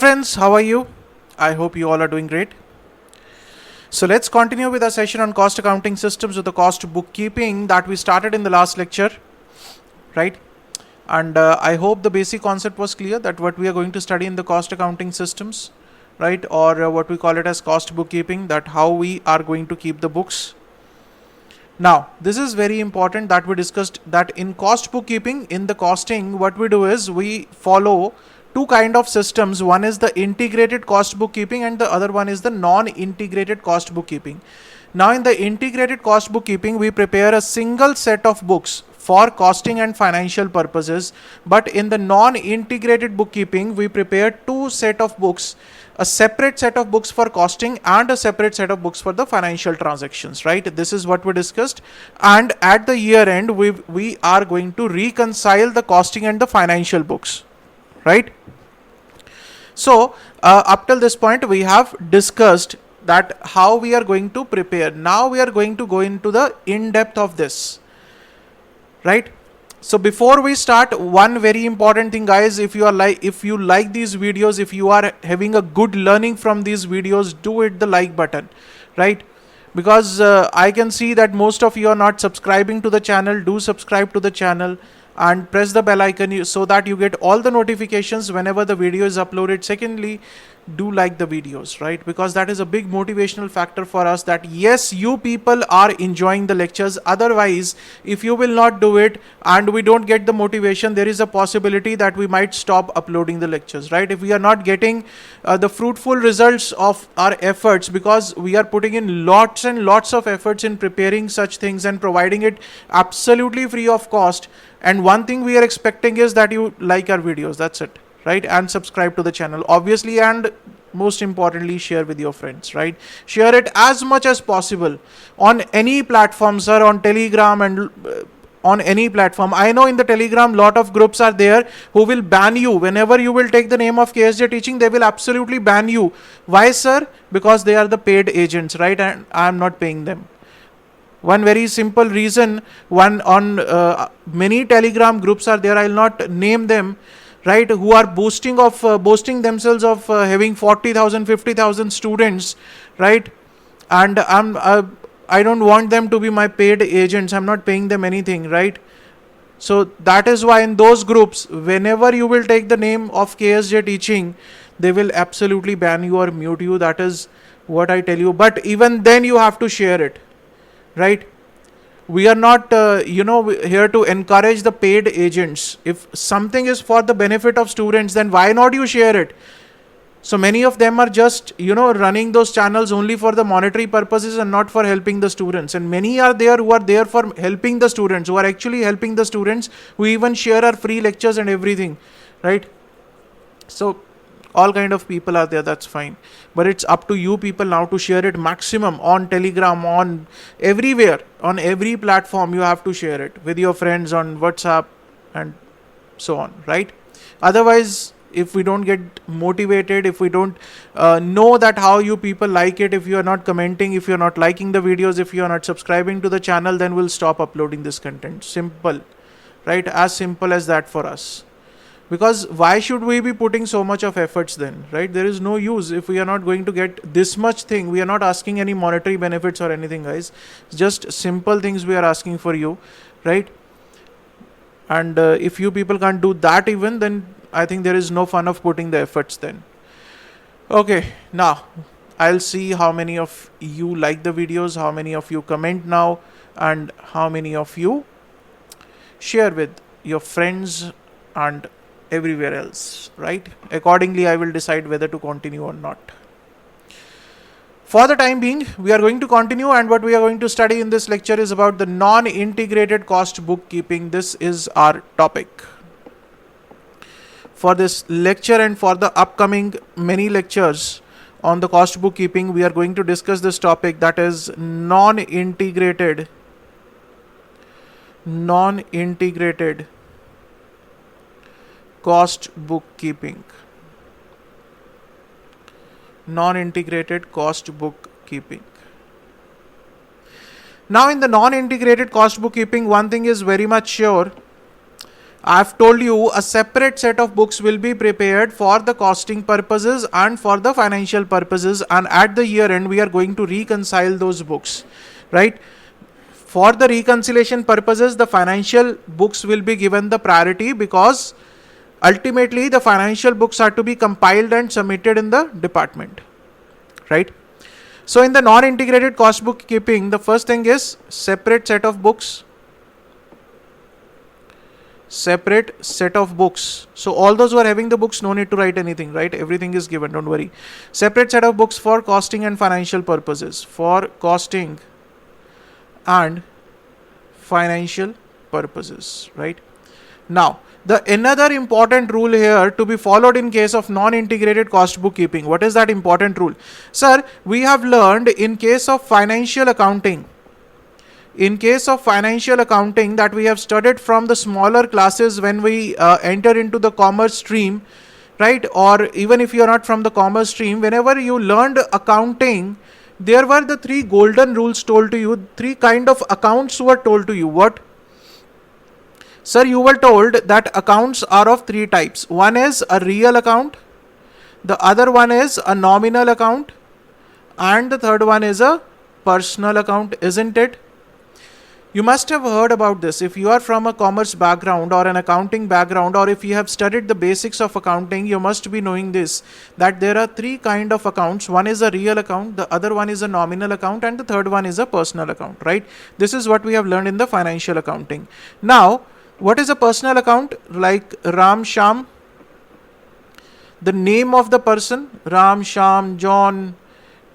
friends, how are you? I hope you all are doing great. So let's continue with our session on cost accounting systems with the cost bookkeeping that we started in the last lecture, right? And I hope the basic concept was clear that what we are going to study in the cost accounting systems, right? Or what we call it as cost bookkeeping, that how we are going to keep the books. Now, this is very important that we discussed that in cost bookkeeping, in the costing, what we do is we follow two kind of systems. One is the integrated cost bookkeeping and the other one is the non-integrated cost bookkeeping. Now, in the integrated cost bookkeeping, we prepare a single set of books for costing and financial purposes. But in the non-integrated bookkeeping, we prepare two set of books, a separate set of books for costing and a separate set of books for the financial transactions, right? This is what we discussed. And at the year end, we are going to reconcile the costing and the financial books, right? So up till this point, we have discussed that how we are going to prepare. Now we are going to go into the in-depth of this, right? So before we start, one very important thing, guys, if you like these videos, if you are having a good learning from these videos, do hit the like button, right? Because I can see that most of you are not subscribing to the channel. Do subscribe to the channel and press the bell icon so that you get all the notifications whenever the video is uploaded. Secondly, do like the videos, right? Because that is a big motivational factor for us, that yes, you people are enjoying the lectures. Otherwise, if you will not do it and we don't get the motivation, there is a possibility that we might stop uploading the lectures, right? If we are not getting the fruitful results of our efforts, because we are putting in lots and lots of efforts in preparing such things and providing it absolutely free of cost. And one thing we are expecting is that you like our videos. That's it, right? And subscribe to the channel, obviously, and most importantly, share with your friends, right? Share it as much as possible on any platform, sir, on Telegram and on any platform. I know in the Telegram, lot of groups are there who will ban you. Whenever you will take the name of KSJ Teaching, they will absolutely ban you. Why, sir? Because they are the paid agents, right? And I am not paying them. One very simple reason, one on many Telegram groups are there, I'll not name them, right, who are boasting themselves of having 40,000, 50,000 students, right? And I don't want them to be my paid agents. I'm not paying them anything, right? So that is why in those groups, whenever you will take the name of KSJ Teaching, they will absolutely ban you or mute you. That is what I tell you. But even then you have to share it, right? We are not here to encourage the paid agents. If something is for the benefit of students, then why not you share it? So many of them are just running those channels only for the monetary purposes and not for helping the students. And many are there who are there for helping the students, who are actually helping the students, who even share our free lectures and everything, right? So all kind of people are there, that's fine. But it's up to you people now to share it maximum on Telegram, on everywhere, on every platform. You have to share it with your friends on WhatsApp and so on, right? Otherwise, if we don't get motivated, if we don't know that how you people like it, if you are not commenting, if you are not liking the videos, if you are not subscribing to the channel, then we'll stop uploading this content. Simple, right? As simple as that for us. Because why should we be putting so much of efforts then, right? There is no use if we are not going to get this much thing. We are not asking any monetary benefits or anything, guys. Just simple things we are asking for you, right? And if you people can't do that even, then I think there is no fun of putting the efforts then. Okay, now I'll see how many of you like the videos, how many of you comment now, and how many of you share with your friends and everywhere else, right? Accordingly, I will decide whether to continue or not. For the time being, we are going to continue, and what we are going to study in this lecture is about the non-integrated cost bookkeeping. This is our topic for this lecture, and for the upcoming many lectures on the cost bookkeeping, we are going to discuss this topic, that is non-integrated cost bookkeeping. Non-integrated cost bookkeeping. Now in the non-integrated cost bookkeeping, one thing is very much sure, I've told you a separate set of books will be prepared for the costing purposes and for the financial purposes, and at the year end we are going to reconcile those books, right? For the reconciliation purposes, the financial books will be given the priority because ultimately the financial books are to be compiled and submitted in the department, right? So in the non-integrated cost bookkeeping, the first thing is separate set of books. Separate set of books. So all those who are having the books, no need to write anything, right? Everything is given, don't worry. Separate set of books for costing and financial purposes. For costing and financial purposes, right? Now, the another important rule here to be followed in case of non-integrated cost bookkeeping. What is that important rule? Sir, we have learned in case of financial accounting, that we have studied from the smaller classes when we enter into the commerce stream, right? Or even if you are not from the commerce stream, whenever you learned accounting, there were the 3 golden rules told to you, 3 kind of accounts were told to you. What? Sir, you were told that accounts are of 3 types. One is a real account, the other one is a nominal account, and the third one is a personal account, isn't it? You must have heard about this. If you are from a commerce background or an accounting background, or if you have studied the basics of accounting, you must be knowing this, that there are 3 kind of accounts. One is a real account, the other one is a nominal account, and the third one is a personal account, right? This is what we have learned in the financial accounting. Now, what is a personal account? Like Ram Sham, the name of the person, Ram Sham John,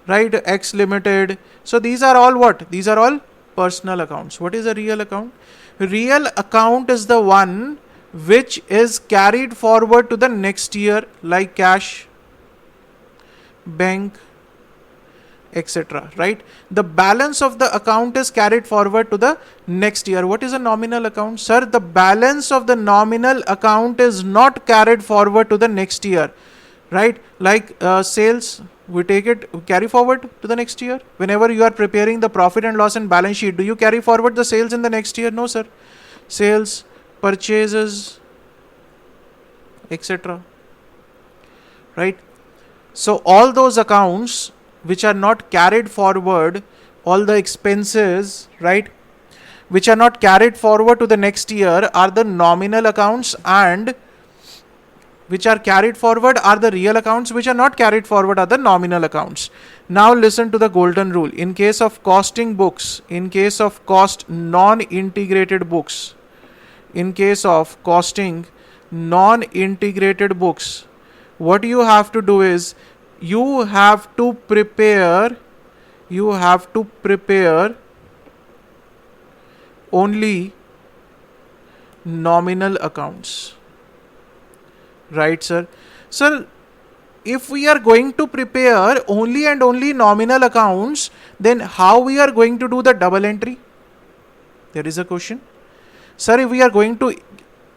right? X Limited. So these are all what? These are all personal accounts. What is a real account? Real account is the one which is carried forward to the next year, like cash, bank, etc., right? The balance of the account is carried forward to the next year. What is a nominal account? Sir, the balance of the nominal account is not carried forward to the next year, right? Like sales, we carry forward to the next year. Whenever you are preparing the profit and loss and balance sheet, do you carry forward the sales in the next year? No, sir. Sales, purchases, etc., right? So all those accounts which are not carried forward, all the expenses, right, which are not carried forward to the next year are the nominal accounts, and which are carried forward are the real accounts, which are not carried forward are the nominal accounts. Now listen to the golden rule. In case of costing books, in case of cost non-integrated books, in case of costing non-integrated books, what you have to do is you have to prepare only nominal accounts. Right, sir? Sir, if we are going to prepare only and only nominal accounts, then how we are going to do the double entry? There is a question. Sir, if we are going to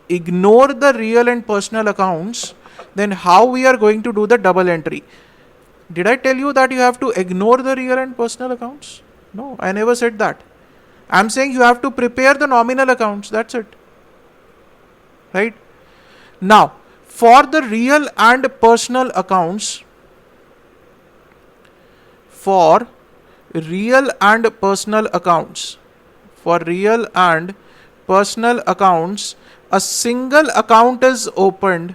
ignore the real and personal accounts, then how we are going to do the double entry? Did I tell you that you have to ignore the real and personal accounts? No, I never said that. I'm saying you have to prepare the nominal accounts. That's it. Right? Now, for the real and personal accounts, for real and personal accounts, a single account is opened,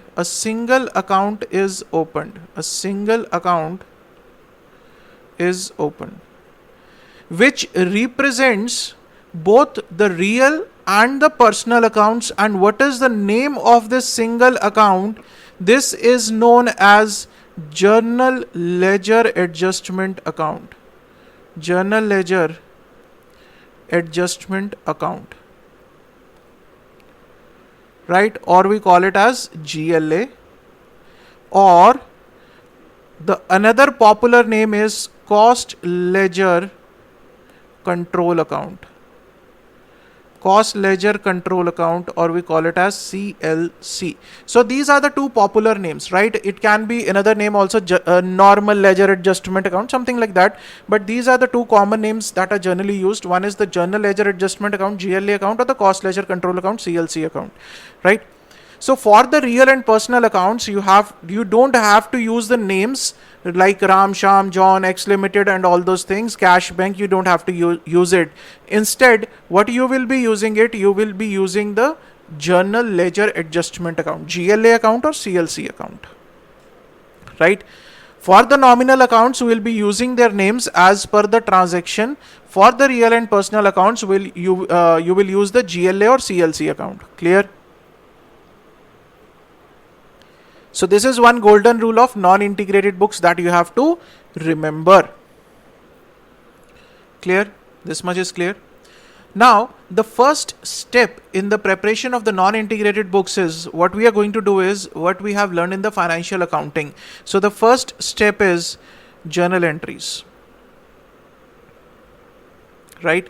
which represents both the real and the personal accounts. And what is the name of this single account? This is known as Journal Ledger Adjustment Account. Journal Ledger Adjustment Account, right? Or we call it as GLA, or the another popular name is Cost Ledger Control Account. cost ledger control account, or we call it as CLC. So these are the two popular names, right? It can be another name also, normal ledger adjustment account, something like that. But these are the two common names that are generally used. One is the journal ledger adjustment account, GLA account, or the cost ledger control account, CLC account, right? So for the real and personal accounts, you don't have to use the names like Ram, Sham, John, X Limited and all those things. Cash Bank, you don't have to use it. Instead, what you will be using you will be using the Journal Ledger Adjustment account, GLA account or CLC account, right? For the nominal accounts, we will be using their names as per the transaction. For the real and personal accounts, you will use the GLA or CLC account. Clear? So this is one golden rule of non-integrated books that you have to remember. Clear? This much is clear. Now, the first step in the preparation of the non-integrated books is what we are going to do is what we have learned in the financial accounting. So the first step is journal entries, right?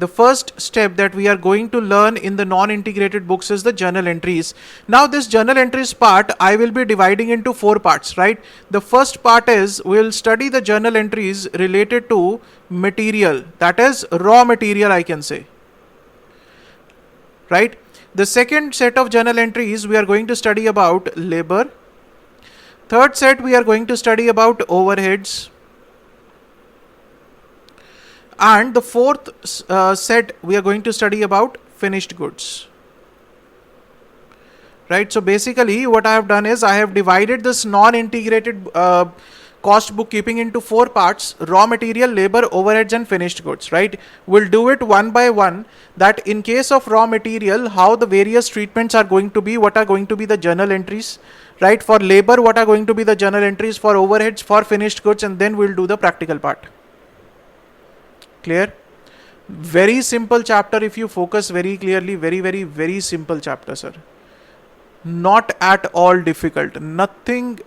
The first step that we are going to learn in the non-integrated books is the journal entries. Now this journal entries part, I will be dividing into 4 parts, right? The first part is we will study the journal entries related to material, that is raw material, I can say, right? The second set of journal entries we are going to study about labor. Third set we are going to study about overheads. And the fourth set we are going to study about finished goods, right? So basically what I have done is I have divided this non-integrated cost bookkeeping into 4 parts: raw material, labor, overheads and finished goods, right? We'll do it one by one, that in case of raw material, how the various treatments are going to be, what are going to be the journal entries, right? For labor, what are going to be the journal entries, for overheads, for finished goods, and then we'll do the practical part. Clear? Very simple chapter if you focus very clearly. Very simple chapter, sir. Not at all difficult. Nothing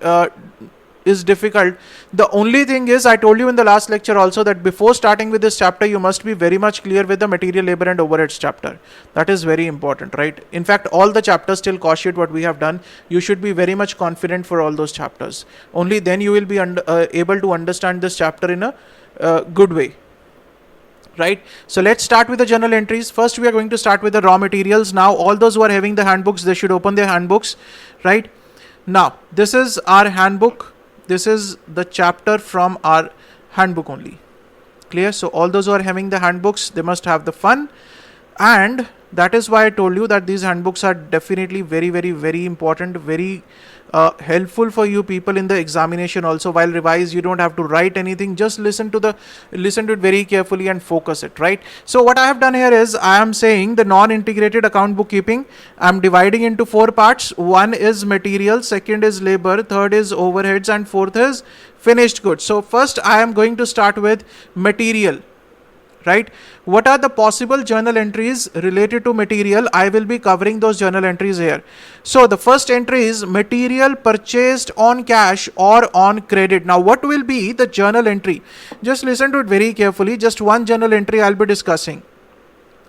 is difficult. The only thing is, I told you in the last lecture also that before starting with this chapter, you must be very much clear with the material, labor and overheads chapter. That is very important, right? In fact, all the chapters till cost sheet what we have done, you should be very much confident for all those chapters. Only then you will be able to understand this chapter in a good way. Right? So let's start with the journal entries. First, we are going to start with the raw materials. Now, all those who are having the handbooks, they should open their handbooks, right? Now, this is our handbook. This is the chapter from our handbook only. Clear? So all those who are having the handbooks, they must have the fun. And that is why I told you that these handbooks are definitely very important, very helpful for you people in the examination also. While revise, you don't have to write anything, just listen to it very carefully and focus it, right? So what I have done here is I am saying the non-integrated account bookkeeping, I am dividing into 4 parts. One is material, second is labor, third is overheads and fourth is finished goods. So first I am going to start with material, right? What are the possible journal entries related to material? I will be covering those journal entries here. So the first entry is material purchased on cash or on credit. Now what will be the journal entry? Just listen to it very carefully. Just one journal entry I'll be discussing.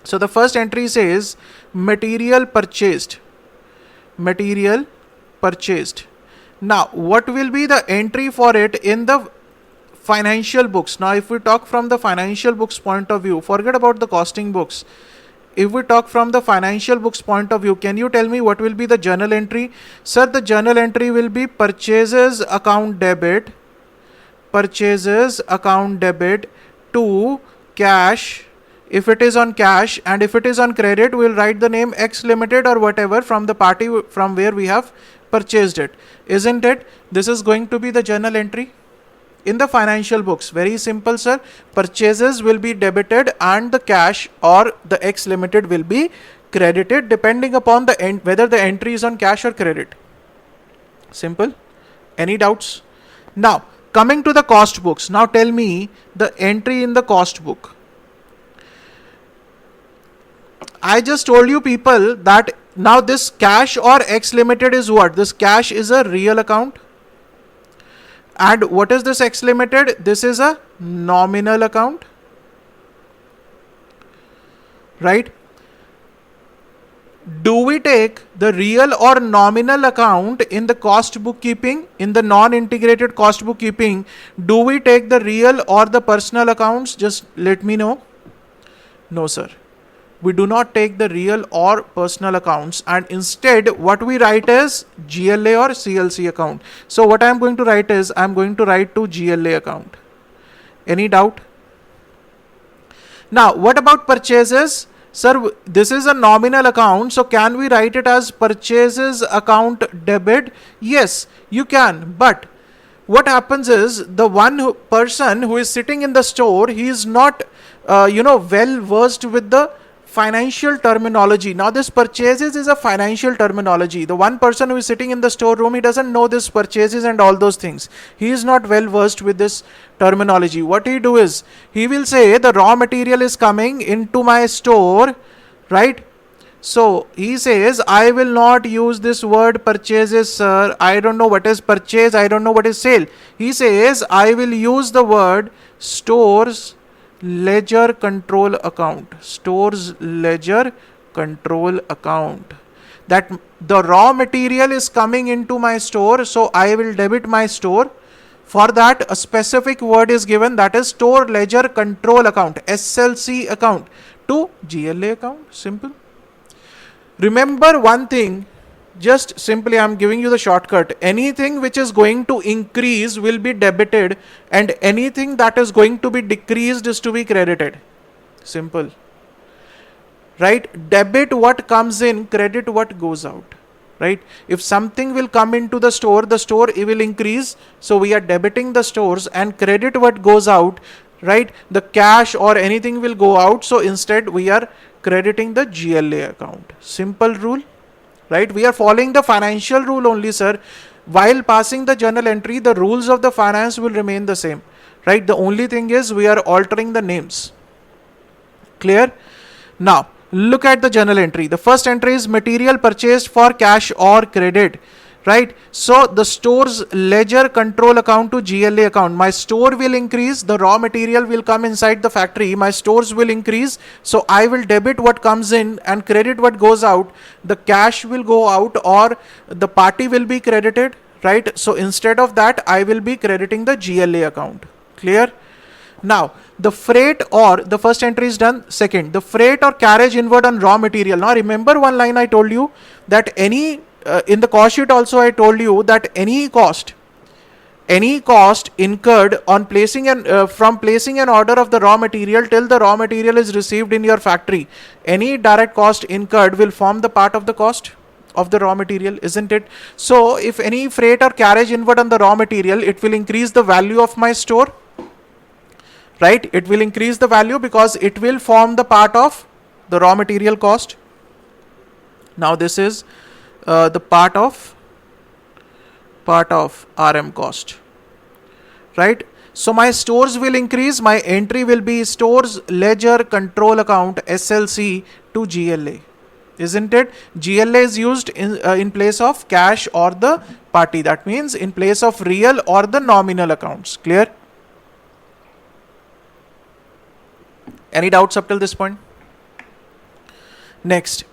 So the first entry says material purchased. Material purchased. Now what will be the entry for it in the financial books? Now if we talk from the financial books point of view, forget about the costing books. If we talk from the financial books point of view, can you tell me what will be the journal entry? Sir, the journal entry will be purchases account debit, purchases account debit to cash if it is on cash, and if it is on credit, we will write the name X Limited or whatever from the party from where we have purchased it. Isn't it? This is going to be the journal entry in the financial books. Very simple, sir. Purchases will be debited and the cash or the X Limited will be credited depending upon the whether the entry is on cash or credit. Simple. Any doubts? Now coming to the cost books. Now tell me the entry in the cost book. I just told you people that now this cash or X Limited is what? This cash is a real account. And what is this X Limited? This is a nominal account, right? Do we take the real or nominal account in the cost bookkeeping? In the non-integrated cost bookkeeping, do we take the real or the personal accounts? Just let me know. No, sir. We do not take the real or personal accounts, and instead what we write is GLA or CLC account. So what I am going to write is, I am going to write to GLA account. Any doubt? Now, what about purchases? Sir, this is a nominal account, so can we write it as purchases account debit? Yes, you can, but what happens is the person who is sitting in the store, he is not, well versed with the financial terminology. Now this purchases is a financial terminology. The one person who is sitting in the storeroom, he doesn't know this purchases and all those things. He is not well versed with this terminology. What he do is, he will say the raw material is coming into my store, right? So he says, I will not use this word purchases, sir. I don't know what is purchase. I don't know what is sale. He says, I will use the word stores ledger control account. Stores ledger control account. That the raw material is coming into my store, so I will debit my store. For that, a specific word is given, that is store ledger control account, SLC account, to GLA account. Simple. Remember one thing, just simply I am giving you the shortcut. Anything which is going to increase will be debited, and anything that is going to be decreased is to be credited. Simple. Right? Debit what comes in, credit what goes out. Right? If something will come into the store it will increase, so we are debiting the stores, and credit what goes out, right? The cash or anything will go out, so instead we are crediting the GLA account. Simple rule. Right? We are following the financial rule only, sir. While passing the journal entry, the rules of the finance will remain the same. Right? The only thing is we are altering the names. Clear? Now, look at the journal entry. The first entry is material purchased for cash or credit. Right? So the store's ledger control account to GLA account. My store will increase, the raw material will come inside the factory, my stores will increase, so I will debit what comes in and credit what goes out. The cash will go out, or the party will be credited, right? So instead of that, I will be crediting the GLA account. Clear? Now, the freight, or the first entry is done. Second, the freight or carriage inward on raw material. Now remember one line I told you, that any in the cost sheet also I told you that any cost incurred on placing from placing an order of the raw material till the raw material is received in your factory, any direct cost incurred will form the part of the cost of the raw material, isn't it? So if any freight or carriage inward on the raw material, it will increase the value of my store, right? It will increase the value because it will form the part of the raw material cost. Now this is the part of RM cost, right? So my stores will increase, my entry will be stores ledger control account, SLC, to GLA, isn't it? GLA is used in place of cash or the party. That means in place of real or the nominal accounts. Clear? Any doubts up till this point? Next,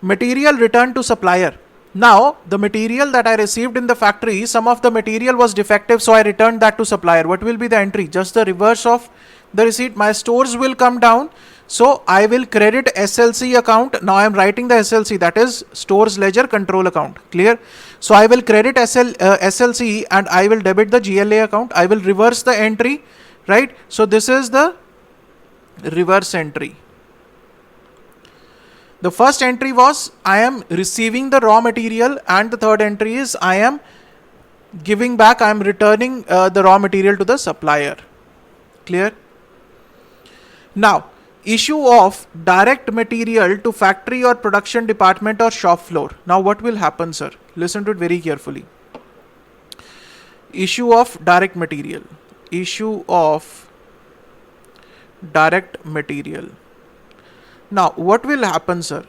material returned to supplier. Now, the material that I received in the factory, some of the material was defective, so I returned that to supplier. What will be the entry? Just the reverse of the receipt. My stores will come down, so I will credit SLC account. Now I am writing the SLC, that is stores ledger control account. Clear? So I will credit SLC and I will debit the GLA account. I will reverse the entry, right? So this is the reverse entry. The first entry was I am receiving the raw material, and the third entry is I am giving back, I am returning the raw material to the supplier. Clear? Now, issue of direct material to factory or production department or shop floor. Now what will happen, sir? Listen to it very carefully. Issue of direct material. Issue of direct material. Now, what will happen, sir?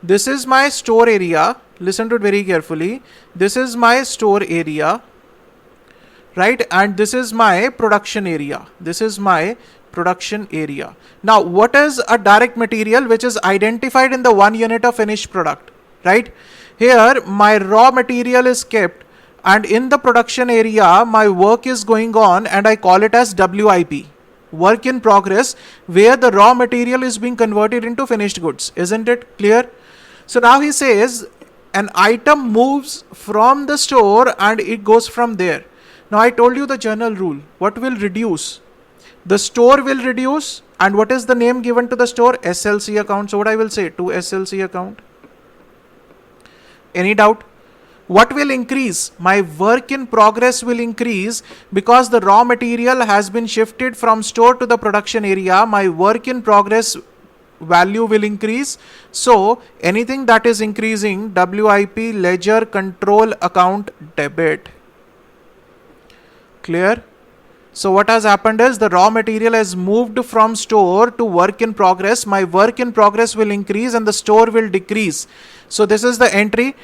This is my store area. Listen to it very carefully. This is my store area, right? And this is my production area. This is my production area. Now, what is a direct material which is identified in the 1 unit of finished product, right? Here, my raw material is kept, and in the production area, my work is going on, and I call it as WIP, work in progress, where the raw material is being converted into finished goods. Isn't it clear? So now he says an item moves from the store and it goes from there. Now I told you the general rule. What will reduce? The store will reduce, and what is the name given to the store? SLC account. So what I will say to SLC account? Any doubt? What will increase? My work in progress will increase because the raw material has been shifted from store to the production area. My work in progress value will increase. So anything that is increasing, WIP, ledger control account debit. Clear? So what has happened is the raw material has moved from store to work in progress. My work in progress will increase and the store will decrease. So this is the entry,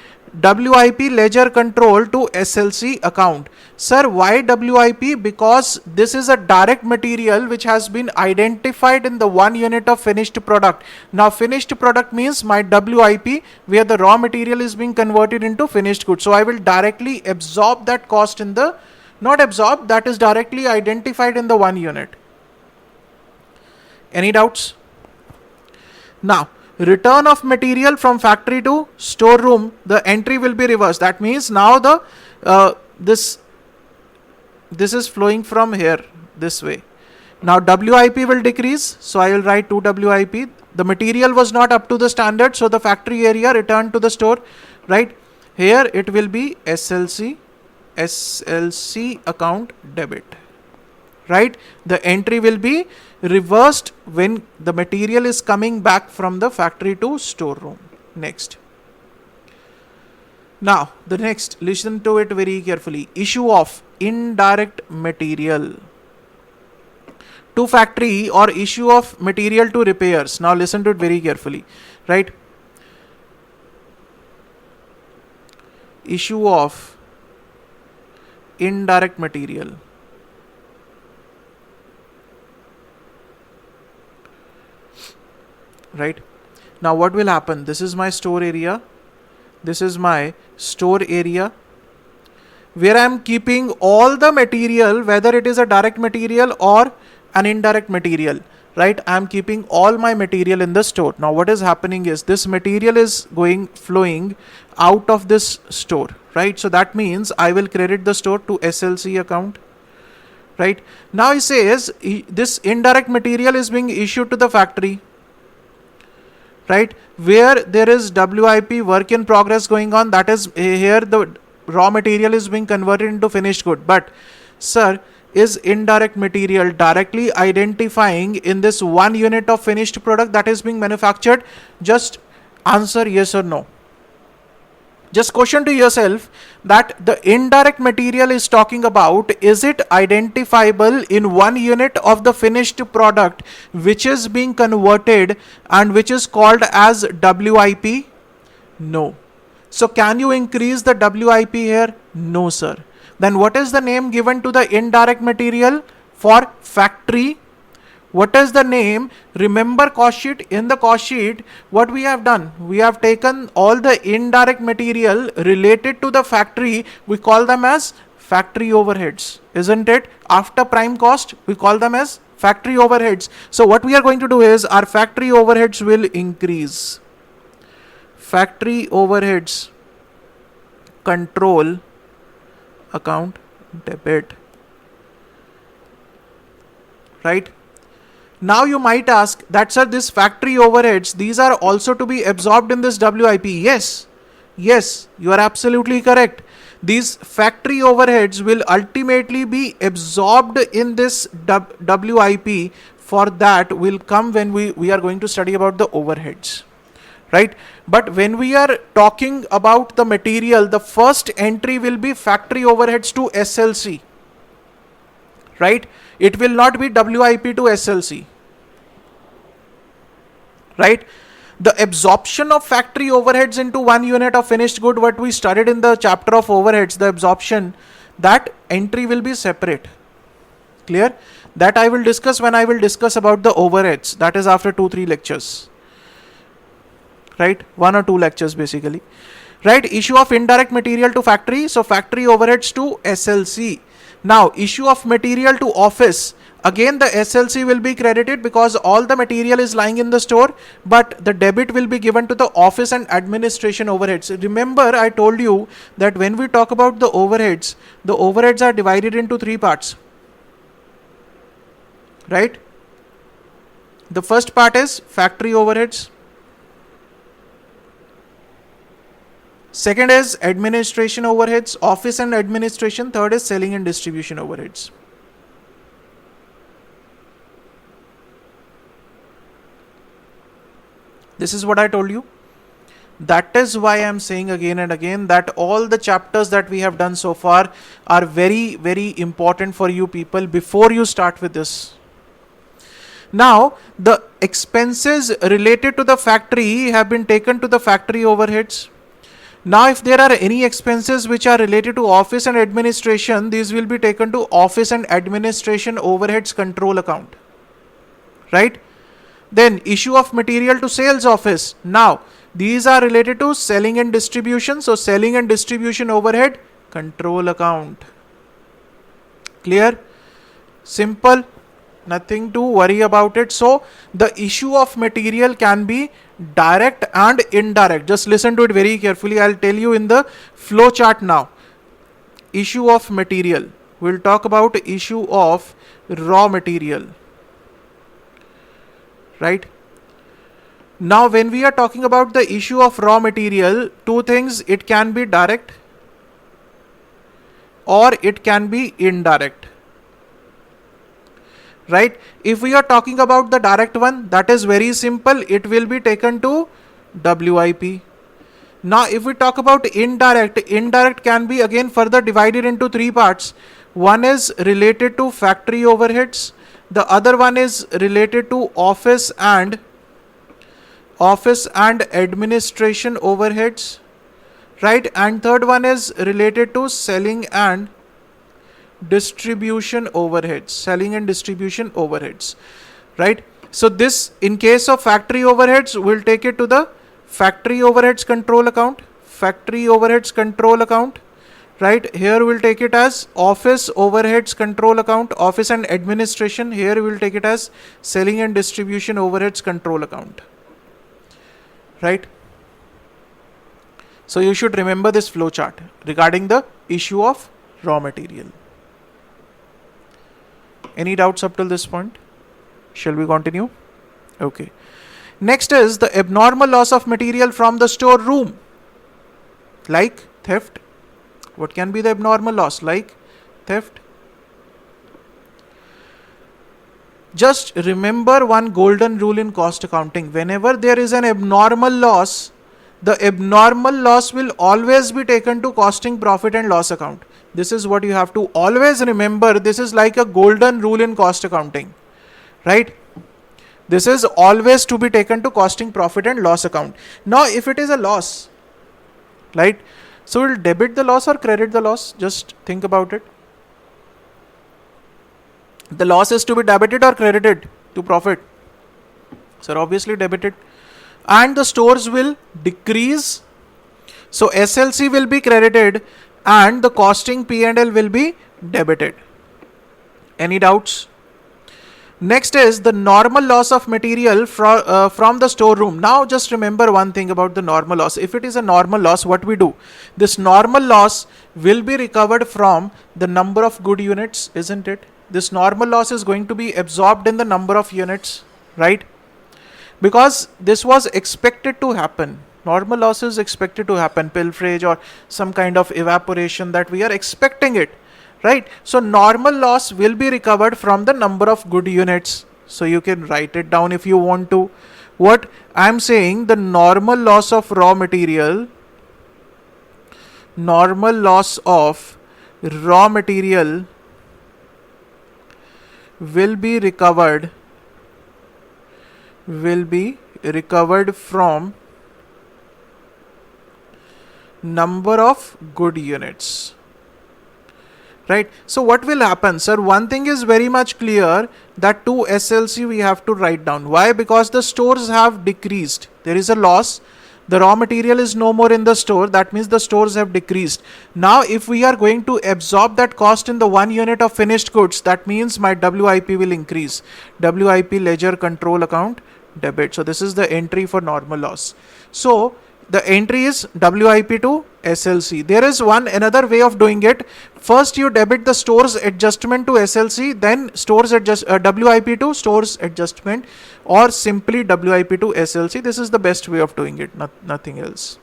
WIP ledger control to SLC account. Sir, why WIP? Because this is a direct material which has been identified in the 1 unit of finished product. Now finished product means my WIP, where the raw material is being converted into finished goods. So I will directly absorb that cost in the, not absorb, that is directly identified in the 1 unit. Any doubts? Now, return of material from factory to storeroom, the entry will be reversed. That means now the this is flowing from here this way. Now WIP will decrease, so I will write 2 WIP. The material was not up to the standard, so the factory area returned to the store, right? Here it will be SLC account debit, right? The entry will be reversed when the material is coming back from the factory to storeroom. Next. Now, the next, listen to it very carefully. Issue of indirect material to factory or issue of material to repairs. Now, listen to it very carefully, right? Issue of indirect material. Right? Now what will happen? This is my store area. This is my store area where I am keeping all the material, whether it is a direct material or an indirect material, right? I am keeping all my material in the store. Now what is happening is this material is flowing out of this store, right? So that means I will credit the store to SLC account, right? Now he says this indirect material is being issued to the factory, right, where there is WIP, work in progress going on. That is, here the raw material is being converted into finished good. But sir, is indirect material directly identifying in this 1 unit of finished product that is being manufactured? Just answer yes or no. Just question to yourself that the indirect material is talking about, is it identifiable in 1 unit of the finished product which is being converted and which is called as WIP? No. So can you increase the WIP here? No, sir. Then what is the name given to the indirect material for factory? What is the name? Remember cost sheet. In the cost sheet, what we have done? We have taken all the indirect material related to the factory. We call them as factory overheads, isn't it? After prime cost, we call them as factory overheads. So what we are going to do is our factory overheads will increase. Factory overheads control account debit, right? Now you might ask that, sir, this factory overheads, these are also to be absorbed in this WIP. Yes, you are absolutely correct. These factory overheads will ultimately be absorbed in this WIP. For that will come when we are going to study about the overheads, right? But when we are talking about the material, the first entry will be factory overheads to SLC, right? It will not be WIP to SLC, right? The absorption of factory overheads into 1 unit of finished good, what we studied in the chapter of overheads, the absorption, that entry will be separate. Clear? That I will discuss when I will discuss about the overheads. That is after 2-3 lectures. Right? 1 or 2 lectures basically. Right? Issue of indirect material to factory. So factory overheads to SLC. Now issue of material to office. Again the SLC will be credited because all the material is lying in the store, but the debit will be given to the office and administration overheads. Remember I told you that when we talk about the overheads are divided into 3 parts. Right? The first part is factory overheads. Second is administration overheads, office and administration. Third is selling and distribution overheads. This is what I told you. That is why I am saying again and again that all the chapters that we have done so far are very, very important for you people before you start with this. Now, the expenses related to the factory have been taken to the factory overheads. Now, if there are any expenses which are related to office and administration, these will be taken to office and administration overheads control account. Right? Then issue of material to sales office. Now, these are related to selling and distribution. So, selling and distribution overhead control account. Clear? Simple. Nothing to worry about it. So, the issue of material can be direct and indirect. Just listen to it very carefully. I'll tell you in the flow chart now. Issue of material. We'll talk about issue of raw material. Right? Now, when we are talking about the issue of raw material, 2 things, it can be direct or it can be indirect. Right? If we are talking about the direct one, that is very simple. It will be taken to WIP. Now, if we talk about indirect can be again further divided into 3 parts. One is related to factory overheads. The other one is related to office and administration overheads. Right? And third one is related to selling and distribution overheads. Right? So this, in case of factory overheads, we'll take it to the factory overheads control account. Right? Here we'll take it as office overheads control account. Office and administration. Here we'll take it as selling and distribution overheads control account. Right? So you should remember this flow chart regarding the issue of raw material. Any doubts up till this point? Shall we continue? Okay. Next is the abnormal loss of material from the storeroom. Like theft. What can be the abnormal loss? Like theft. Just remember one golden rule in cost accounting. Whenever there is an abnormal loss, the abnormal loss will always be taken to costing profit and loss account. This is what you have to always remember. This is like a golden rule in cost accounting. Right? This is always to be taken to costing profit and loss account. Now, if it is a loss, right? So we'll debit the loss or credit the loss. Just think about it. The loss is to be debited or credited to profit. So obviously debited. And the stores will decrease. So SLC will be credited and the costing P&L will be debited. Any doubts? Next is the normal loss of material from the storeroom. Now just remember one thing about the normal loss. If it is a normal loss, what we do? This normal loss will be recovered from the number of good units, isn't it? This normal loss is going to be absorbed in the number of units, right? Because this was expected to happen. Normal loss is expected to happen, pilferage or some kind of evaporation that we are expecting it. Right? So normal loss will be recovered from the number of good units. So you can write it down if you want to. What I am saying, the normal loss of raw material, will be recovered from number of good units. right? So what will happen, sir? One thing is very much clear, that to SLC we have to write down. Why? Because the stores have decreased. There is a loss. The raw material is no more in the store. That means the stores have decreased. Now, if we are going to absorb that cost in the 1 unit of finished goods, that means my WIP will increase. WIP ledger control account debit. So this is the entry for normal loss. So the entry is WIP to SLC. There is another way of doing it. First you debit the stores adjustment to SLC, then stores WIP to stores adjustment, or simply WIP to SLC. This is the best way of doing it, nothing else.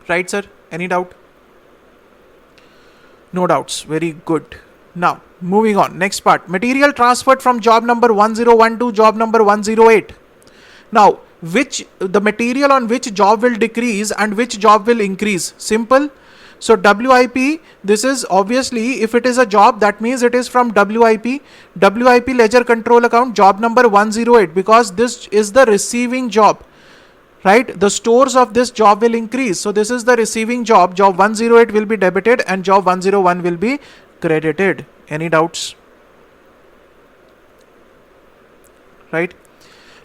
Right, sir? Any doubt? No doubts. Very good. Now, moving on. Next part. Material transferred from job number 101 to job number 108. Now, the material on which job will decrease and which job will increase? Simple. So WIP, this is obviously, if it is a job, that means it is from WIP ledger control account, job number 108, because this is the receiving job, right? The stores of this job will increase. So this is the receiving job. Job 108 will be debited and job 101 will be credited. Any doubts? Right?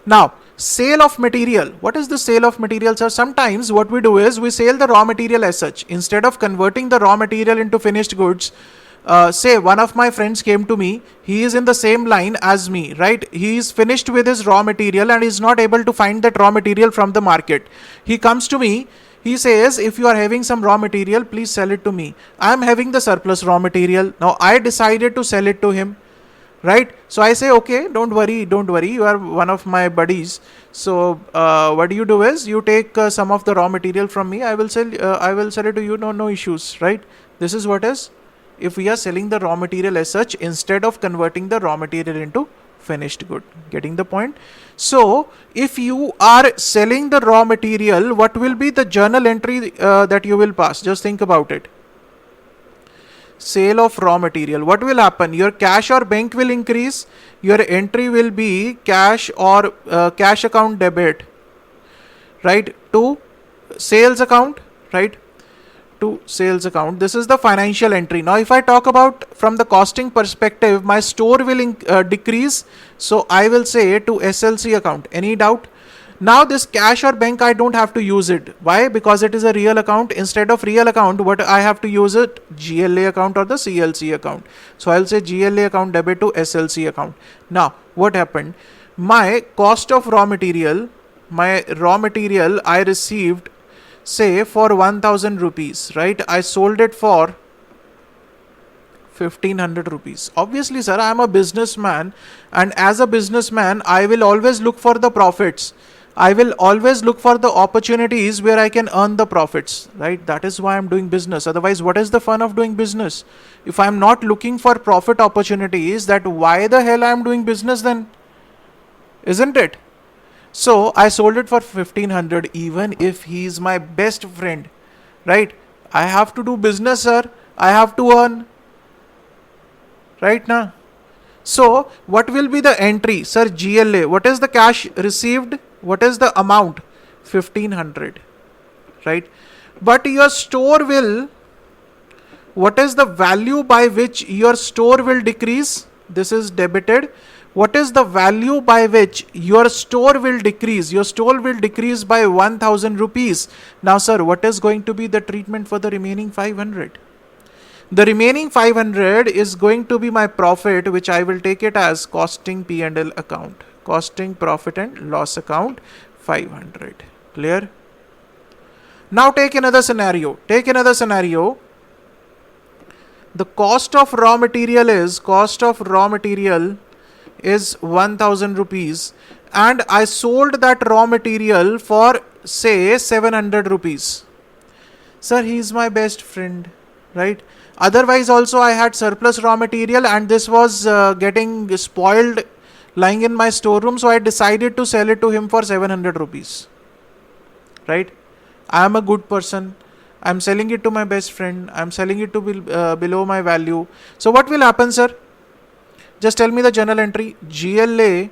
Now, sale of material. What is the sale of material, sir? Sometimes what we do is we sell the raw material as such. Instead of converting the raw material into finished goods, say one of my friends came to me, he is in the same line as me, right? He is finished with his raw material and is not able to find that raw material from the market. He comes to me, he says, if you are having some raw material, please sell it to me. I am having the surplus raw material. Now I decided to sell it to him. Right? So I say, okay, don't worry, you are one of my buddies. So what do you do is you take some of the raw material from me. I will sell it to you. No issues, right? This is what is, if we are selling the raw material as such instead of converting the raw material into finished good. Getting the point? So if you are selling the raw material, what will be the journal entry that you will pass? Just think about it. Sale of raw material. What will happen? Your cash or bank will increase. Your entry will be cash or cash account debit, right, to sales account, right, to sales account. This is the financial entry. Now if I talk about from the costing perspective, my store will decrease, so I will say to SLC account. Any doubt? Now this cash or bank, I don't have to use it. Why? Because it is a real account. Instead of real account, what I have to use it? GLA account or the CLC account. So I'll say GLA account debit to SLC account. Now what happened? My cost of raw material, I received, say, for 1000 rupees, right? I sold it for 1500 rupees. Obviously, sir, I am a businessman, and as a businessman, I will always look for the profits. I will always look for the opportunities where I can earn the profits, right? That is why I'm doing business. Otherwise, what is the fun of doing business? If I'm not looking for profit opportunities, that why the hell I'm doing business then? Isn't it? So I sold it for 1500, even if he's my best friend, right? I have to do business, sir. I have to earn, right now. So what will be the entry, sir? GLA. What is the cash received? What is the amount? 1500, right? But your store will, what is the value by which your store will decrease? This is debited. What is the value by which your store will decrease? Your store will decrease by 1000 rupees. Now, sir, what is going to be the treatment for the remaining 500? The remaining 500 is going to be my profit, which I will take it as costing P&L account. Costing profit and loss account 500. Clear? Now take another scenario. The cost of raw material is 1000 rupees, and I sold that raw material for, say, 700 rupees. Sir, he is my best friend, right? Otherwise also I had surplus raw material and this was getting spoiled lying in my storeroom, so I decided to sell it to him for 700 rupees, right? I am a good person. I am selling it to my best friend. I am selling it to below my value. So what will happen, sir? Just tell me the journal entry. GLA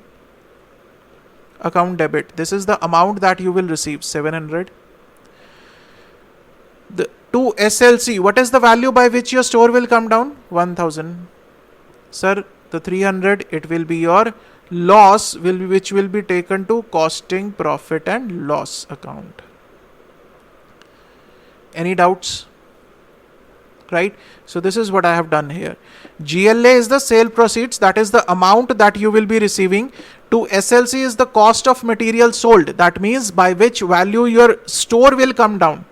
account debit. This is the amount that you will receive, 700. to SLC, what is the value by which your store will come down? 1000. Sir, the 300, it will be your loss, which will be taken to costing profit and loss account. Any doubts? Right? So this is what I have done here. GLA is the sale proceeds, that is the amount that you will be receiving. To SLC is the cost of material sold, that means by which value your store will come down.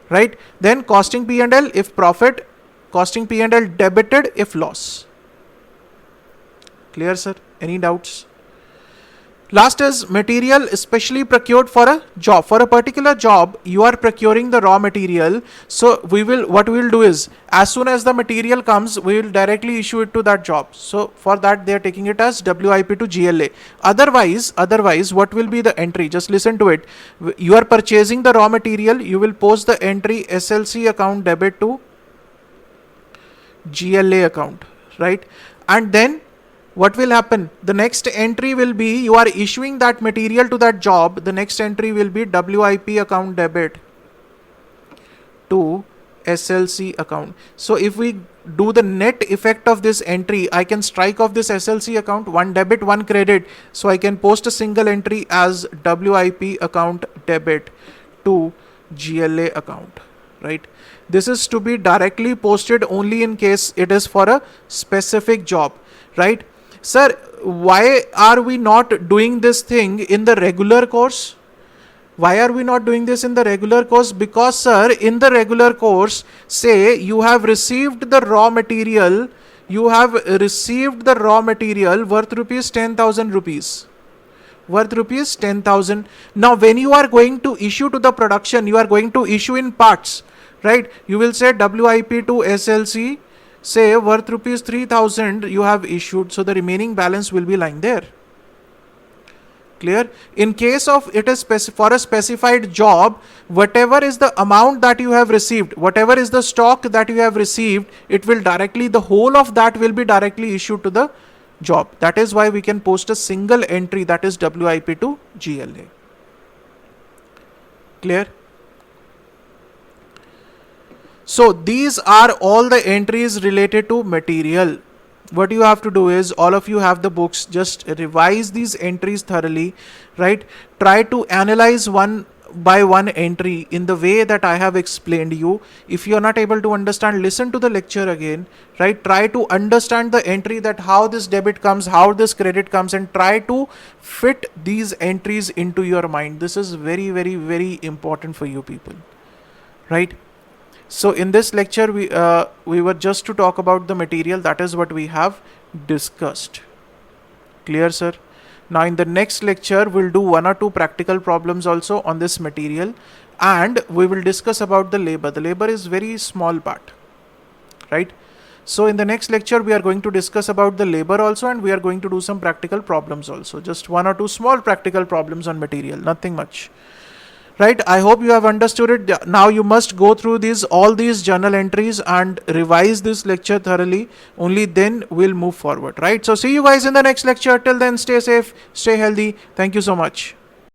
Right? Then costing P&L if profit, costing P&L debited if loss. Clear, sir? Any doubts? Last is material especially procured for a job. For a particular job, you are procuring the raw material. So what we will do is, as soon as the material comes, we will directly issue it to that job. So for that, they are taking it as WIP to GLA. Otherwise, what will be the entry? Just listen to it. You are purchasing the raw material. You will post the entry SLC account debit to GLA account, right? And then what will happen? The next entry will be, you are issuing that material to that job. The next entry will be WIP account debit to SLC account. So if we do the net effect of this entry, I can strike off this SLC account, one debit, one credit. So I can post a single entry as WIP account debit to GLA account, right? This is to be directly posted only in case it is for a specific job, right? Sir, why are we not doing this thing in the regular course? Why are we not doing this in the regular course? Because, sir, in the regular course, say you have received the raw material, worth rupees 10,000 rupees. Worth rupees 10,000. Now, when you are going to issue to the production, you are going to issue in parts, right? You will say WIP to SLC, say worth rupees 3,000 you have issued, so the remaining balance will be lying there. Clear? In case of it is for a specified job, whatever is the amount that you have received, whatever is the stock that you have received, it will directly, the whole of that will be directly issued to the job. That is why we can post a single entry, that is WIP to GLA. Clear? So these are all the entries related to material. What you have to do is, all of you have the books, just revise these entries thoroughly, right? Try to analyze one by one entry in the way that I have explained you. If you are not able to understand, listen to the lecture again, right? Try to understand the entry, that how this debit comes, how this credit comes, and try to fit these entries into your mind. This is very, very, very important for you people, right? So in this lecture, we were just to talk about the material. That is what we have discussed. Clear, sir? Now in the next lecture, we'll do one or two practical problems also on this material, and we will discuss about the labor. The labor is very small part, right? So in the next lecture, we are going to discuss about the labor also, and we are going to do some practical problems also. Just one or two small practical problems on material, nothing much. Right, I hope you have understood it. Now you must go through all these journal entries and revise this lecture thoroughly. Only then we'll move forward, right? So see you guys in the next lecture. Till then, stay safe, stay healthy. Thank you so much.